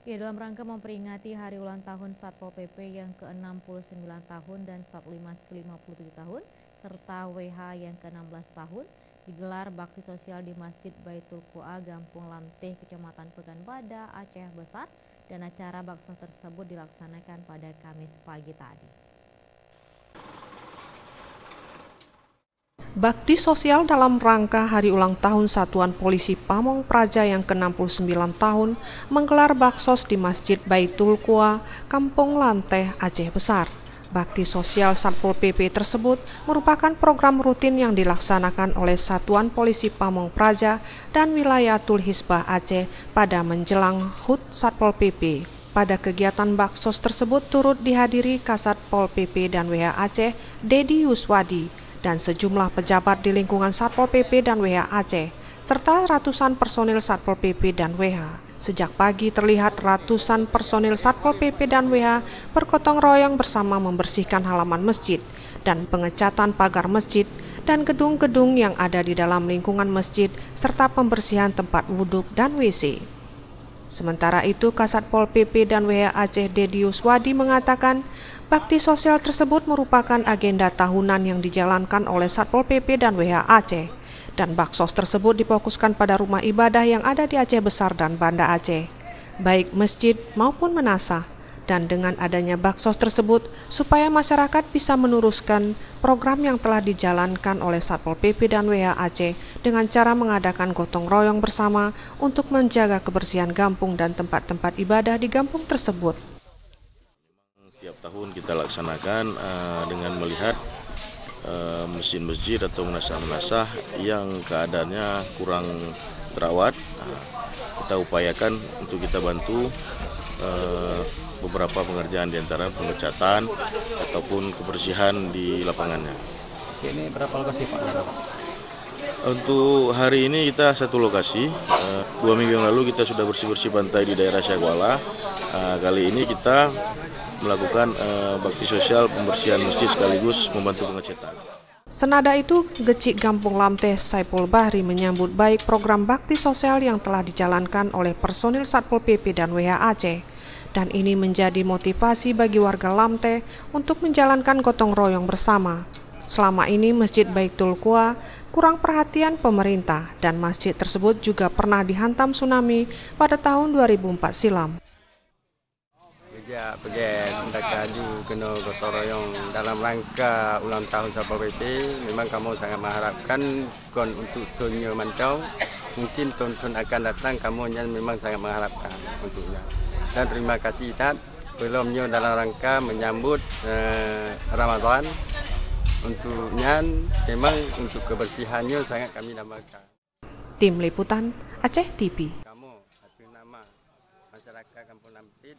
Ya, dalam rangka memperingati hari ulang tahun Satpol PP yang ke-69 tahun dan Satlimas ke-57 tahun, serta WH yang ke-16 tahun, digelar bakti sosial di Masjid Baitul Qua, Gampung Lamteh, Kecamatan Pekanbadak, Aceh Besar, dan acara bakso tersebut dilaksanakan pada Kamis pagi tadi. Bakti sosial dalam rangka hari ulang tahun Satuan Polisi Pamong Praja yang ke-69 tahun menggelar baksos di Masjid Baitul Qua, Kampung Lanteh, Aceh Besar. Bakti sosial Satpol PP tersebut merupakan program rutin yang dilaksanakan oleh Satuan Polisi Pamong Praja dan Wilayatul Hisbah Aceh pada menjelang HUT Satpol PP. Pada kegiatan baksos tersebut turut dihadiri Kasat Pol PP dan WH Aceh, Dedi Yuswadi, dan sejumlah pejabat di lingkungan Satpol PP dan WH Aceh, serta ratusan personil Satpol PP dan WH. Sejak pagi terlihat ratusan personil Satpol PP dan WH bergotong royong bersama membersihkan halaman masjid dan pengecatan pagar masjid dan gedung-gedung yang ada di dalam lingkungan masjid serta pembersihan tempat wudhu dan WC. Sementara itu, Kasat Pol PP dan WH Aceh Dedi Yuswadi mengatakan bakti sosial tersebut merupakan agenda tahunan yang dijalankan oleh Satpol PP dan WH Aceh, dan baksos tersebut difokuskan pada rumah ibadah yang ada di Aceh Besar dan Banda Aceh, baik masjid maupun menasah. Dan dengan adanya baksos tersebut, supaya masyarakat bisa meneruskan program yang telah dijalankan oleh Satpol PP dan WH Aceh dengan cara mengadakan gotong royong bersama untuk menjaga kebersihan kampung dan tempat-tempat ibadah di kampung tersebut. Tiap tahun kita laksanakan dengan melihat masjid-masjid atau menasah-menasah yang keadaannya kurang terawat. Kita upayakan untuk kita bantu beberapa pengerjaan diantara pengecatan ataupun kebersihan di lapangannya. Ini berapa lokasi Pak? Untuk hari ini kita satu lokasi. 2 minggu yang lalu kita sudah bersih-bersih pantai di daerah Syahkuala. Kali ini kita melakukan bakti sosial pembersihan masjid sekaligus membantu pengecatan. Senada itu, Gecik Gampung Lamteh Saipul Bahri menyambut baik program bakti sosial yang telah dijalankan oleh personil Satpol PP dan WH Aceh. Dan ini menjadi motivasi bagi warga Lamteh untuk menjalankan gotong royong bersama. Selama ini Masjid Baitul Qua kurang perhatian pemerintah dan masjid tersebut juga pernah dihantam tsunami pada tahun 2004 silam. Sejak pendekaju kena gotong royong dalam rangka ulang tahun Satpol PP, memang kamu sangat mengharapkan kon untuk tunnya mantau. Mungkin tahun akan datang kamu memang sangat mengharapkan untuknya. Dan terima kasih Tat, belumnya dalam rangka menyambut Ramadan. Untuknya memang untuk kebersihannya sangat kami namakan. Tim Liputan Aceh TV. Kamu satu nama masyarakat Kampung Lamteh.